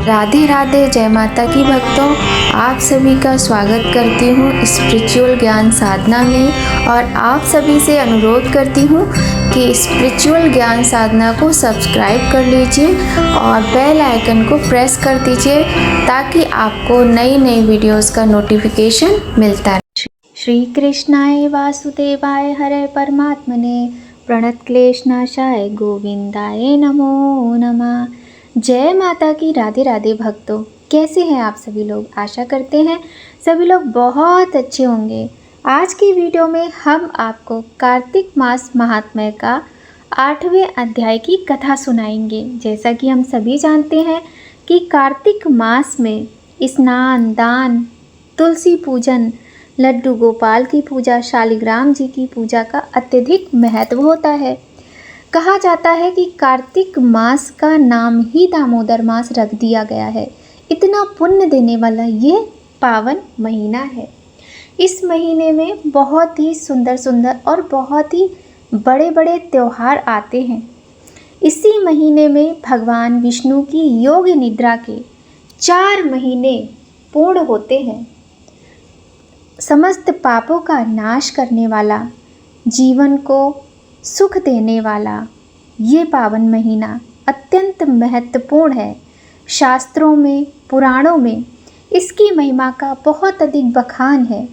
राधे राधे, जय माता की भक्तों। आप सभी का स्वागत करती हूँ स्पिरिचुअल ज्ञान साधना में और आप सभी से अनुरोध करती हूँ कि स्पिरिचुअल ज्ञान साधना को सब्सक्राइब कर लीजिए और बेल आइकन को प्रेस कर दीजिए ताकि आपको नई नई वीडियोस का नोटिफिकेशन मिलता रहे। श्री कृष्णाय वासुदेवाय हरे परमात्मने प्रणतक्लेशनाशाय गोविंदाय नमो नमः। जय माता की। राधे राधे भक्तों, कैसे हैं आप सभी लोग। आशा करते हैं सभी लोग बहुत अच्छे होंगे। आज की वीडियो में हम आपको कार्तिक मास महात्म्य का 8वें अध्याय की कथा सुनाएंगे। जैसा कि हम सभी जानते हैं कि कार्तिक मास में स्नान, दान, तुलसी पूजन, लड्डू गोपाल की पूजा, शालिग्राम जी की पूजा का अत्यधिक महत्व होता है। कहा जाता है कि कार्तिक मास का नाम ही दामोदर मास रख दिया गया है। इतना पुण्य देने वाला ये पावन महीना है। इस महीने में बहुत ही सुंदर सुंदर और बहुत ही बड़े बड़े त्यौहार आते हैं। इसी महीने में भगवान विष्णु की योग निद्रा के 4 महीने पूर्ण होते हैं। समस्त पापों का नाश करने वाला, जीवन को सुख देने वाला ये पावन महीना अत्यंत महत्वपूर्ण है। शास्त्रों में, पुराणों में इसकी महिमा का बहुत अधिक बखान है।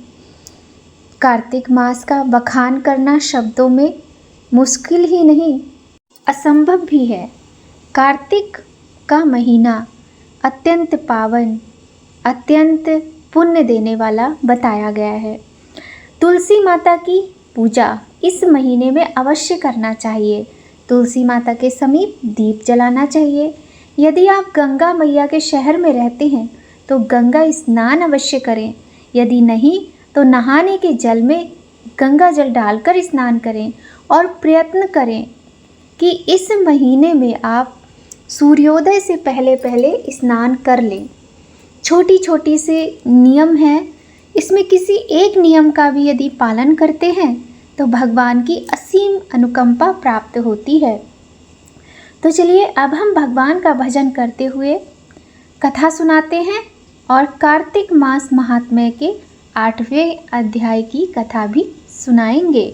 कार्तिक मास का बखान करना शब्दों में मुश्किल ही नहीं, असंभव भी है। कार्तिक का महीना अत्यंत पावन, अत्यंत पुण्य देने वाला बताया गया है। तुलसी माता की पूजा इस महीने में अवश्य करना चाहिए। तुलसी माता के समीप दीप जलाना चाहिए। यदि आप गंगा मैया के शहर में रहते हैं तो गंगा स्नान अवश्य करें। यदि नहीं तो नहाने के जल में गंगा जल डालकर स्नान करें और प्रयत्न करें कि इस महीने में आप सूर्योदय से पहले पहले स्नान कर लें। छोटी छोटी से नियम हैं, इसमें किसी एक नियम का भी यदि पालन करते हैं तो भगवान की असीम अनुकंपा प्राप्त होती है। तो चलिए अब हम भगवान का भजन करते हुए कथा सुनाते हैं और कार्तिक मास महात्म्य के 8वें अध्याय की कथा भी सुनाएंगे।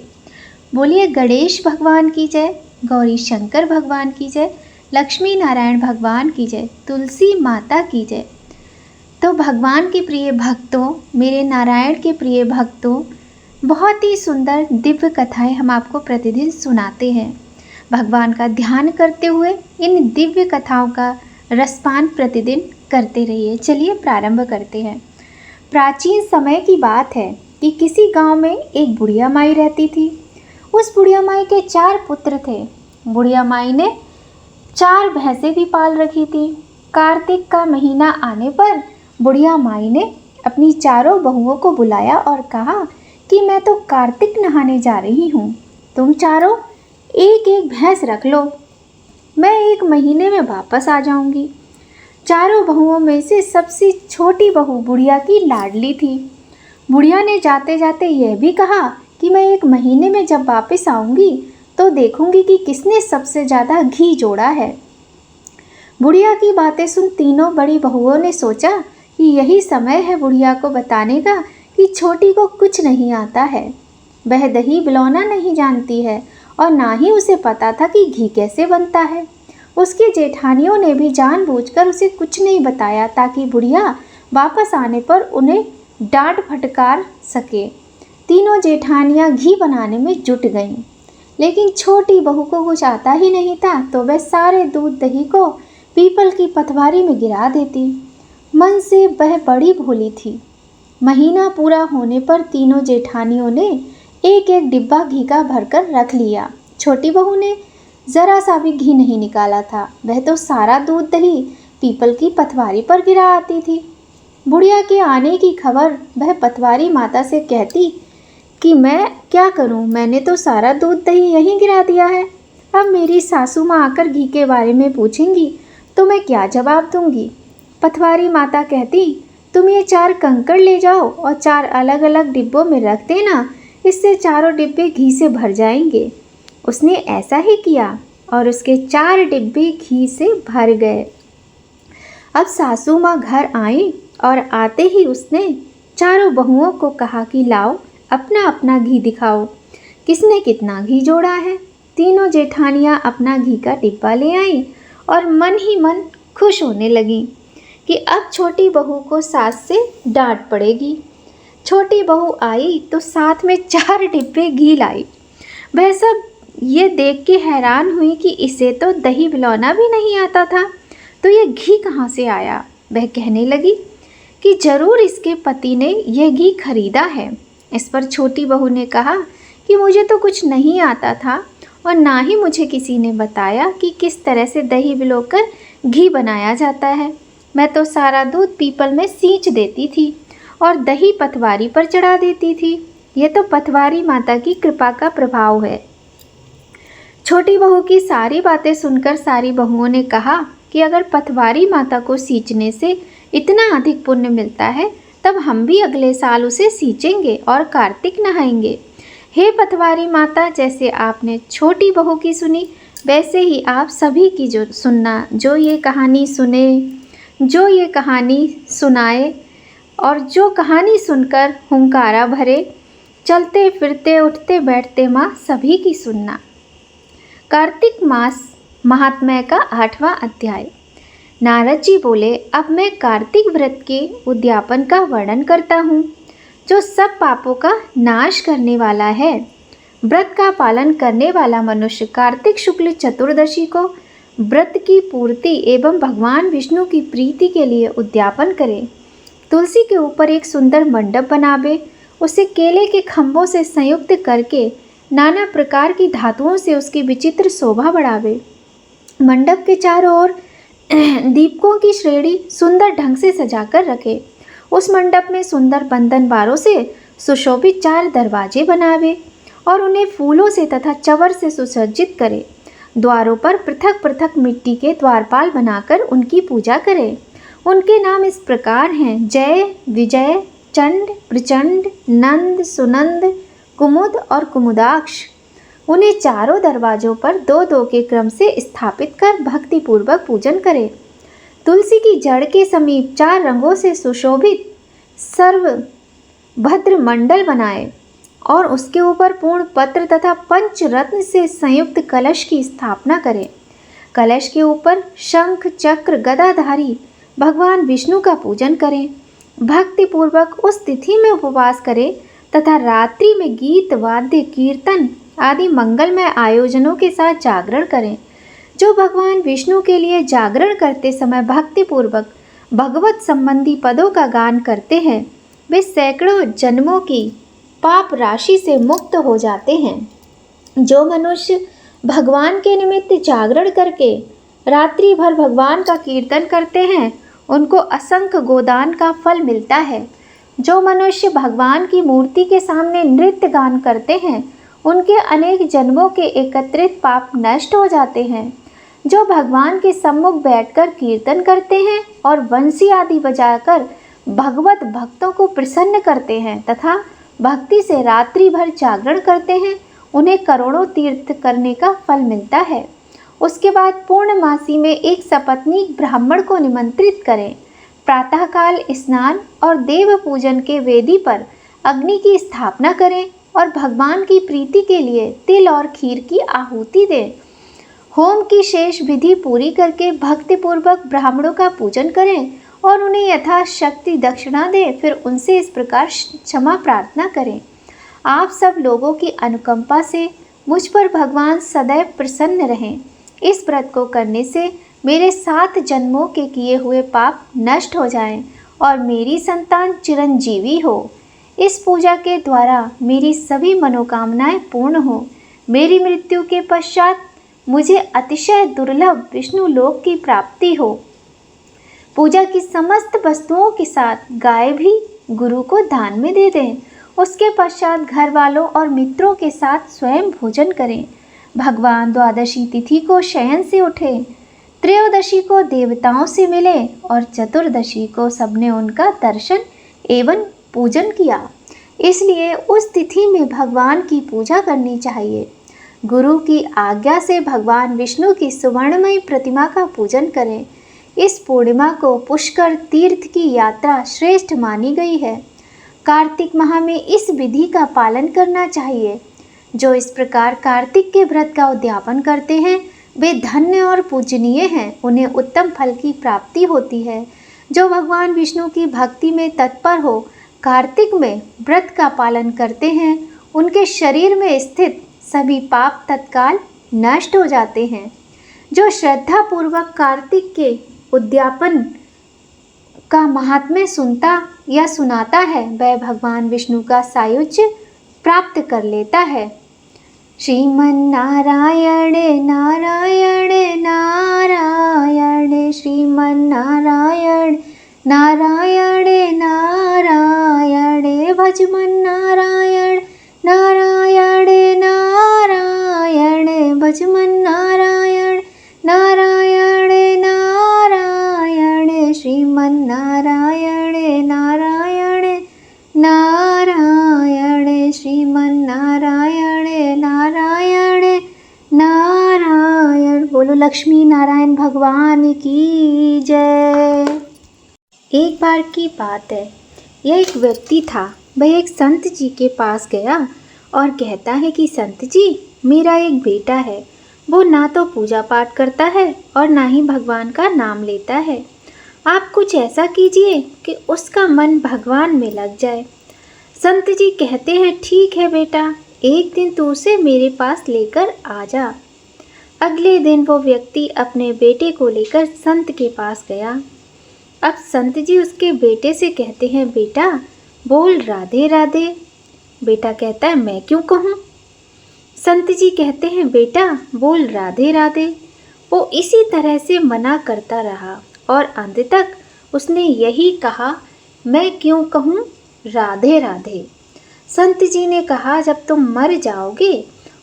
बोलिए गणेश भगवान की जय, गौरी शंकर भगवान की जय, लक्ष्मी नारायण भगवान की जय, तुलसी माता की जय। तो भगवान के प्रिय भक्तों, मेरे नारायण के प्रिय भक्तों, बहुत ही सुंदर दिव्य कथाएं हम आपको प्रतिदिन सुनाते हैं। भगवान का ध्यान करते हुए इन दिव्य कथाओं का रसपान प्रतिदिन करते रहिए। चलिए प्रारंभ करते हैं। प्राचीन समय की बात है कि किसी गांव में एक बुढ़िया माई रहती थी। उस बुढ़िया माई के 4 पुत्र थे। बुढ़िया माई ने 4 भैंसें भी पाल रखी थी। कार्तिक का महीना आने पर बुढ़िया माई ने अपनी चारों बहुओं को बुलाया और कहा कि मैं तो कार्तिक नहाने जा रही हूँ, तुम चारों एक एक भैंस रख लो, मैं 1 महीने में वापस आ जाऊँगी। चारों बहुओं में से सबसे छोटी बहू बुढ़िया की लाडली थी। बुढ़िया ने जाते जाते यह भी कहा कि मैं 1 महीने में जब वापस आऊँगी तो देखूँगी कि किसने सबसे ज़्यादा घी जोड़ा है। बुढ़िया की बातें सुन तीनों बड़ी बहुओं ने सोचा कि यही समय है बुढ़िया को बताने का कि छोटी को कुछ नहीं आता है। वह दही बिलौना नहीं जानती है और ना ही उसे पता था कि घी कैसे बनता है। उसकी जेठानियों ने भी जानबूझकर उसे कुछ नहीं बताया ताकि बुढ़िया वापस आने पर उन्हें डांट फटकार सके। तीनों जेठानियां घी बनाने में जुट गईं, लेकिन छोटी बहू को कुछ आता ही नहीं था तो वह सारे दूध दही को पीपल की पतवारी में गिरा देती। मन से वह बड़ी भोली थी। महीना पूरा होने पर तीनों जेठानियों ने एक एक डिब्बा घी का भरकर रख लिया। छोटी बहू ने ज़रा सा भी घी नहीं निकाला था। वह तो सारा दूध दही पीपल की पतवारी पर गिरा आती थी। बुढ़िया के आने की खबर वह पतवारी माता से कहती कि मैं क्या करूं, मैंने तो सारा दूध दही यहीं गिरा दिया है। अब मेरी सासू माँ आकर घी के बारे में पूछेंगी तो मैं क्या जवाब दूंगी। पतवारी माता कहती तुम ये 4 कंकड़ ले जाओ और 4 अलग अलग डिब्बों में रख देना, इससे चारों डिब्बे घी से भर जाएंगे। उसने ऐसा ही किया और उसके 4 डिब्बे घी से भर गए। अब सासू माँ घर आई और आते ही उसने चारों बहुओं को कहा कि लाओ अपना अपना घी दिखाओ, किसने कितना घी जोड़ा है। तीनों जेठानियाँ अपना घी का डिब्बा ले आईं और मन ही मन खुश होने लगीं कि अब छोटी बहू को सास से डांट पड़ेगी। छोटी बहू आई तो साथ में 4 डिब्बे घी लाई। वह सब ये देख के हैरान हुई कि इसे तो दही बिलौना भी नहीं आता था, तो ये घी कहाँ से आया। वह कहने लगी कि जरूर इसके पति ने यह घी खरीदा है। इस पर छोटी बहू ने कहा कि मुझे तो कुछ नहीं आता था और ना ही मुझे किसी ने बताया कि किस तरह से दही बिलोकर घी बनाया जाता है। मैं तो सारा दूध पीपल में सींच देती थी और दही पटवारी पर चढ़ा देती थी। यह तो पटवारी माता की कृपा का प्रभाव है। छोटी बहू की सारी बातें सुनकर सारी बहुओं ने कहा कि अगर पटवारी माता को सींचने से इतना अधिक पुण्य मिलता है, तब हम भी अगले साल उसे सींचेंगे और कार्तिक नहाएंगे। हे पटवारी माता, जैसे आपने छोटी बहू की सुनी, वैसे ही आप सभी की जो सुनना, जो ये कहानी सुनाए और जो कहानी सुनकर हुंकारा भरे, चलते फिरते उठते बैठते माँ सभी की सुनना। कार्तिक मास महात्म्य का 8वां अध्याय। नारद जी बोले, अब मैं कार्तिक व्रत के उद्यापन का वर्णन करता हूँ, जो सब पापों का नाश करने वाला है। व्रत का पालन करने वाला मनुष्य कार्तिक शुक्ल चतुर्दशी को व्रत की पूर्ति एवं भगवान विष्णु की प्रीति के लिए उद्यापन करे। तुलसी के ऊपर एक सुंदर मंडप बनावे, उसे केले के खंभों से संयुक्त करके नाना प्रकार की धातुओं से उसकी विचित्र शोभा बढ़ावे। मंडप के चारों ओर दीपकों की श्रेणी सुंदर ढंग से सजाकर रखे। उस मंडप में सुंदर बंधन बारों से सुशोभित 4 दरवाजे बनावे और उन्हें फूलों से तथा चवर से सुसज्जित करे। द्वारों पर पृथक पृथक मिट्टी के द्वारपाल बनाकर उनकी पूजा करे। उनके नाम इस प्रकार हैं: जय, विजय, चंड, प्रचंड, नंद, सुनंद, कुमुद और कुमुदाक्ष। उन्हें चारों दरवाजों पर 2-2 के क्रम से स्थापित कर भक्तिपूर्वक पूजन करें। तुलसी की जड़ के समीप 4 रंगों से सुशोभित सर्वभद्र मंडल बनाए और उसके ऊपर पूर्ण पत्र तथा पंचरत्न से संयुक्त कलश की स्थापना करें। कलश के ऊपर शंख, चक्र, गदाधारी भगवान विष्णु का पूजन करें। भक्तिपूर्वक उस तिथि में उपवास करें तथा रात्रि में गीत, वाद्य, कीर्तन आदि मंगलमय आयोजनों के साथ जागरण करें। जो भगवान विष्णु के लिए जागरण करते समय भक्तिपूर्वक भगवत संबंधी पदों का गान करते हैं, वे सैकड़ों जन्मों की पाप राशि से मुक्त हो जाते हैं। जो मनुष्य भगवान के निमित्त जागरण करके रात्रि भर भगवान का कीर्तन करते हैं, उनको असंख्य गोदान का फल मिलता है। जो मनुष्य भगवान की मूर्ति के सामने नृत्य गान करते हैं, उनके अनेक जन्मों के एकत्रित पाप नष्ट हो जाते हैं। जो भगवान के सम्मुख बैठकर कीर्तन करते हैं और बंसी आदि बजाकर भगवत भक्तों को प्रसन्न करते हैं तथा भक्ति से रात्रि भर जागरण करते हैं, उन्हें करोड़ों तीर्थ करने का फल मिलता है। उसके बाद पूर्णमासी में एक सपत्नीक ब्राह्मण को निमंत्रित करें। प्रातःकाल स्नान और देव पूजन के वेदी पर अग्नि की स्थापना करें और भगवान की प्रीति के लिए तिल और खीर की आहुति दें। होम की शेष विधि पूरी करके भक्तिपूर्वक ब्राह्मणों का पूजन करें और उन्हें यथाशक्ति दक्षिणा दें। फिर उनसे इस प्रकार क्षमा प्रार्थना करें, आप सब लोगों की अनुकंपा से मुझ पर भगवान सदैव प्रसन्न रहें। इस व्रत को करने से मेरे 7 जन्मों के किए हुए पाप नष्ट हो जाएं और मेरी संतान चिरंजीवी हो। इस पूजा के द्वारा मेरी सभी मनोकामनाएं पूर्ण हो। मेरी मृत्यु के पश्चात मुझे अतिशय दुर्लभ विष्णु लोक की प्राप्ति हो। पूजा की समस्त वस्तुओं के साथ गाय भी गुरु को दान में दे दें। उसके पश्चात घर वालों और मित्रों के साथ स्वयं भोजन करें। भगवान द्वादशी तिथि को शयन से उठे, त्रयोदशी को देवताओं से मिले और चतुर्दशी को सबने उनका दर्शन एवं पूजन किया। इसलिए उस तिथि में भगवान की पूजा करनी चाहिए। गुरु की आज्ञा से भगवान विष्णु की सुवर्णमयी प्रतिमा का पूजन करें। इस पूर्णिमा को पुष्कर तीर्थ की यात्रा श्रेष्ठ मानी गई है। कार्तिक माह में इस विधि का पालन करना चाहिए। जो इस प्रकार कार्तिक के व्रत का उद्यापन करते हैं वे धन्य और पूजनीय हैं, उन्हें उत्तम फल की प्राप्ति होती है। जो भगवान विष्णु की भक्ति में तत्पर हो कार्तिक में व्रत का पालन करते हैं उनके शरीर में स्थित सभी पाप तत्काल नष्ट हो जाते हैं। जो श्रद्धा पूर्वक कार्तिक के उद्यापन का महात्म्य सुनता या सुनाता है वह भगवान विष्णु का सायुज्य प्राप्त कर लेता है। श्रीमन्नारायण नारायण नारायण श्रीमन्नारायण नारायण नारायण भजमन नारायण नारायण नारायण भजमन नारायण नारायण नारायण श्रीमन्नारायण नारायण नारायण श्रीमन्नारायण नारायण नारायण। बोलो लक्ष्मी नारायण भगवान की जय। एक बार की बात है, यह एक व्यक्ति था। वह एक संत जी के पास गया और कहता है कि संत जी, मेरा एक बेटा है, वो ना तो पूजा पाठ करता है और ना ही भगवान का नाम लेता है। आप कुछ ऐसा कीजिए कि उसका मन भगवान में लग जाए। संत जी कहते हैं, ठीक है बेटा, एक दिन तू उसे मेरे पास लेकर आ जा। अगले दिन वो व्यक्ति अपने बेटे को लेकर संत के पास गया। अब संत जी उसके बेटे से कहते हैं, बेटा बोल राधे राधे। बेटा कहता है, मैं क्यों कहूँ। संत जी कहते हैं, बेटा बोल राधे राधे। वो इसी तरह से मना करता रहा और अंत तक उसने यही कहा, मैं क्यों कहूँ राधे राधे। संत जी ने कहा, जब तुम मर जाओगे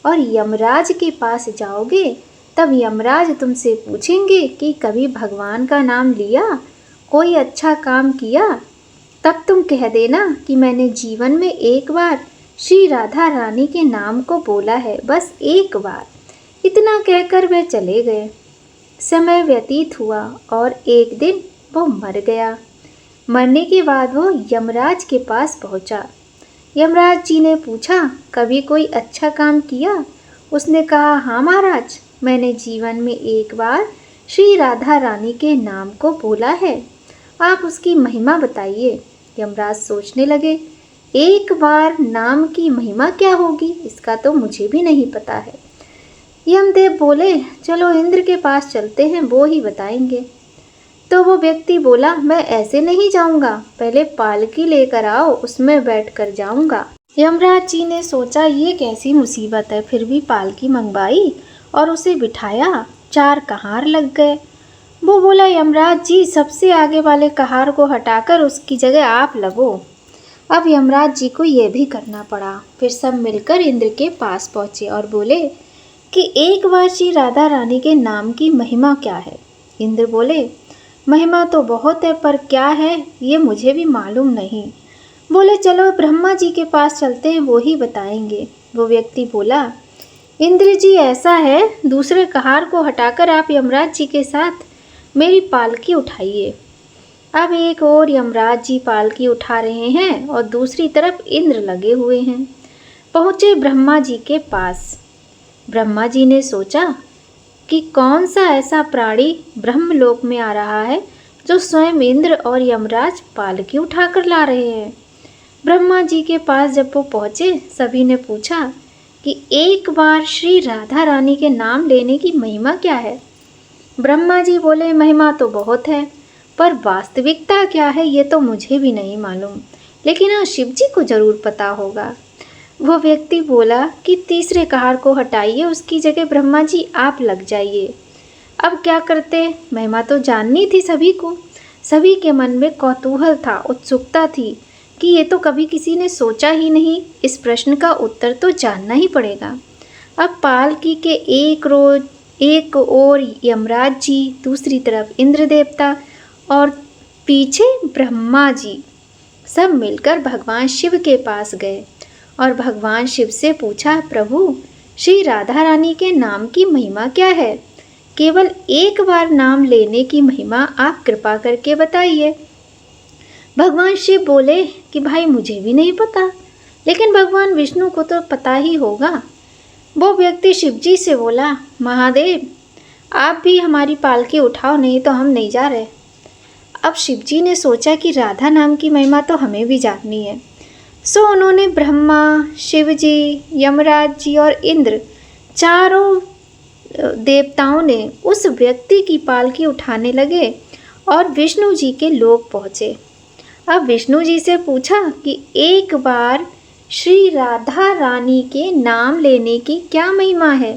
और यमराज के पास जाओगे तब यमराज तुमसे पूछेंगे कि कभी भगवान का नाम लिया, कोई अच्छा काम किया, तब तुम कह देना कि मैंने जीवन में एक बार श्री राधा रानी के नाम को बोला है, बस एक बार। इतना कहकर वे चले गए। समय व्यतीत हुआ और एक दिन वो मर गया। मरने के बाद वो यमराज के पास पहुंचा। यमराज जी ने पूछा, कभी कोई अच्छा काम किया? उसने कहा, हाँ महाराज, मैंने जीवन में एक बार श्री राधा रानी के नाम को बोला है, आप उसकी महिमा बताइए। यमराज सोचने लगे, एक बार नाम की महिमा क्या होगी, इसका तो मुझे भी नहीं पता है। यमदेव बोले, चलो इंद्र के पास चलते हैं, वो ही बताएंगे। तो वो व्यक्ति बोला, मैं ऐसे नहीं जाऊंगा, पहले पालकी लेकर आओ, उसमें बैठकर जाऊंगा। यमराज जी ने सोचा ये कैसी मुसीबत है, फिर भी पालकी मंगवाई और उसे बिठाया। 4 कहार लग गए। वो बोला, यमराज जी सबसे आगे वाले कहार को हटाकर उसकी जगह आप लगो। अब यमराज जी को यह भी करना पड़ा। फिर सब मिलकर इंद्र के पास पहुँचे और बोले कि एक बार श्री राधा रानी के नाम की महिमा क्या है। इंद्र बोले, महिमा तो बहुत है, पर क्या है ये मुझे भी मालूम नहीं। बोले, चलो ब्रह्मा जी के पास चलते हैं, वो ही बताएंगे। वो व्यक्ति बोला, इंद्र जी ऐसा है, दूसरे कहार को हटाकर आप यमराज जी के साथ मेरी पालकी उठाइए। अब एक और यमराज जी पालकी उठा रहे हैं और दूसरी तरफ इंद्र लगे हुए हैं। पहुँचे ब्रह्मा जी के पास। ब्रह्मा जी ने सोचा कि कौन सा ऐसा प्राणी ब्रह्मलोक में आ रहा है जो स्वयं इंद्र और यमराज पालकी उठाकर ला रहे हैं। ब्रह्मा जी के पास जब वो पहुँचे, सभी ने पूछा कि एक बार श्री राधा रानी के नाम लेने की महिमा क्या है। ब्रह्मा जी बोले, महिमा तो बहुत है, पर वास्तविकता क्या है ये तो मुझे भी नहीं मालूम, लेकिन हाँ शिव जी को जरूर पता होगा। वो व्यक्ति बोला कि तीसरे कहार को हटाइए, उसकी जगह ब्रह्मा जी आप लग जाइए। अब क्या करते, महिमा तो जाननी थी सभी को। सभी के मन में कौतूहल था, उत्सुकता थी कि ये तो कभी किसी ने सोचा ही नहीं, इस प्रश्न का उत्तर तो जानना ही पड़ेगा। अब पालकी के एक ओर यमराज जी, दूसरी तरफ इंद्र देवता और पीछे ब्रह्मा जी, सब मिलकर भगवान शिव के पास गए और भगवान शिव से पूछा, प्रभु श्री राधा रानी के नाम की महिमा क्या है, केवल एक बार नाम लेने की महिमा आप कृपा करके बताइए। भगवान शिव बोले कि भाई मुझे भी नहीं पता, लेकिन भगवान विष्णु को तो पता ही होगा। वो व्यक्ति शिवजी से बोला, महादेव आप भी हमारी पालकी उठाओ, नहीं तो हम नहीं जा रहे। अब शिवजी ने सोचा कि राधा नाम की महिमा तो हमें भी जाननी है। सो उन्होंने ब्रह्मा, शिवजी, यमराज जी और इंद्र चारों देवताओं ने उस व्यक्ति की पालकी उठाने लगे और विष्णु जी के लोक पहुँचे। अब विष्णु जी से पूछा कि एक बार श्री राधा रानी के नाम लेने की क्या महिमा है।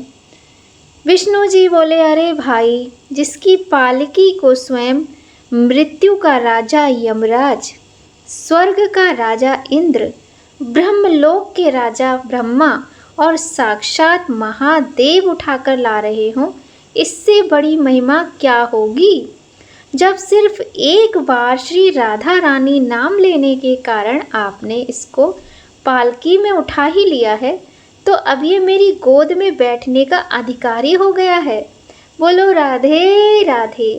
विष्णु जी बोले, अरे भाई, जिसकी पालकी को स्वयं मृत्यु का राजा यमराज, स्वर्ग का राजा इंद्र, ब्रह्मलोक के राजा ब्रह्मा और साक्षात महादेव उठाकर ला रहे हों, इससे बड़ी महिमा क्या होगी। जब सिर्फ एक बार श्री राधा रानी नाम लेने के कारण आपने इसको पालकी में उठा ही लिया है, तो अब ये मेरी गोद में बैठने का अधिकारी हो गया है। बोलो राधे राधे।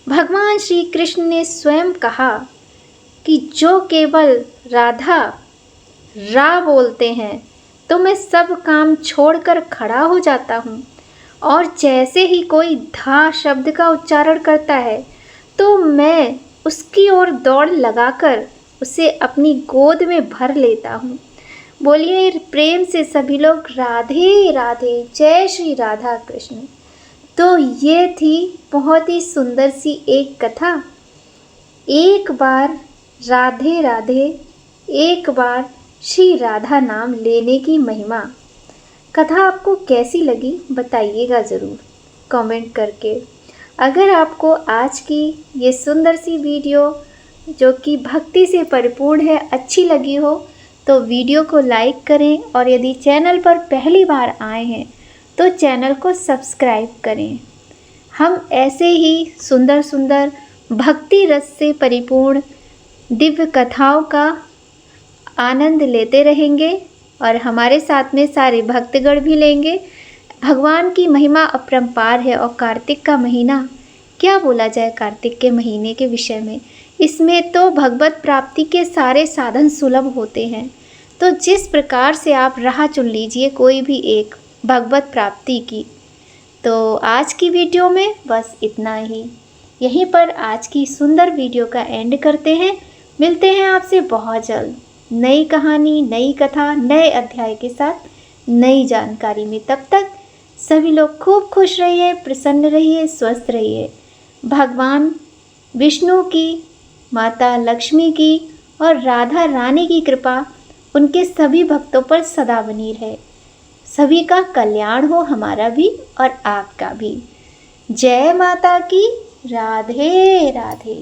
भगवान श्री कृष्ण ने स्वयं कहा कि जो केवल राधा रा बोलते हैं तो मैं सब काम छोड़कर खड़ा हो जाता हूँ, और जैसे ही कोई धा शब्द का उच्चारण करता है तो मैं उसकी ओर दौड़ लगाकर उसे अपनी गोद में भर लेता हूँ। बोलिए प्रेम से सभी लोग राधे राधे, जय श्री राधा कृष्ण। तो ये थी बहुत ही सुंदर सी एक कथा। एक बार राधे राधे, एक बार श्री राधा नाम लेने की महिमा। कथा आपको कैसी लगी बताइएगा ज़रूर कमेंट करके। अगर आपको आज की ये सुंदर सी वीडियो जो कि भक्ति से परिपूर्ण है अच्छी लगी हो तो वीडियो को लाइक करें, और यदि चैनल पर पहली बार आए हैं तो चैनल को सब्सक्राइब करें। हम ऐसे ही सुंदर सुंदर भक्ति रस से परिपूर्ण दिव्य कथाओं का आनंद लेते रहेंगे, और हमारे साथ में सारे भक्तगण भी लेंगे। भगवान की महिमा अपरंपार है, और कार्तिक का महीना क्या बोला जाए कार्तिक के महीने के विषय में। इसमें तो भगवत प्राप्ति के सारे साधन सुलभ होते हैं। तो जिस प्रकार से आप राह चुन लीजिए कोई भी एक भगवत प्राप्ति की। तो आज की वीडियो में बस इतना ही। यहीं पर आज की सुंदर वीडियो का एंड करते हैं। मिलते हैं आपसे बहुत जल्द नई कहानी, नई कथा, नए अध्याय के साथ, नई जानकारी में। तब तक सभी लोग खूब खुश रहिए, प्रसन्न रहिए, स्वस्थ रहिए। भगवान विष्णु की, माता लक्ष्मी की और राधा रानी की कृपा उनके सभी भक्तों पर सदा बनी रहे। सभी का कल्याण हो, हमारा भी और आपका भी। जय माता की। राधे राधे।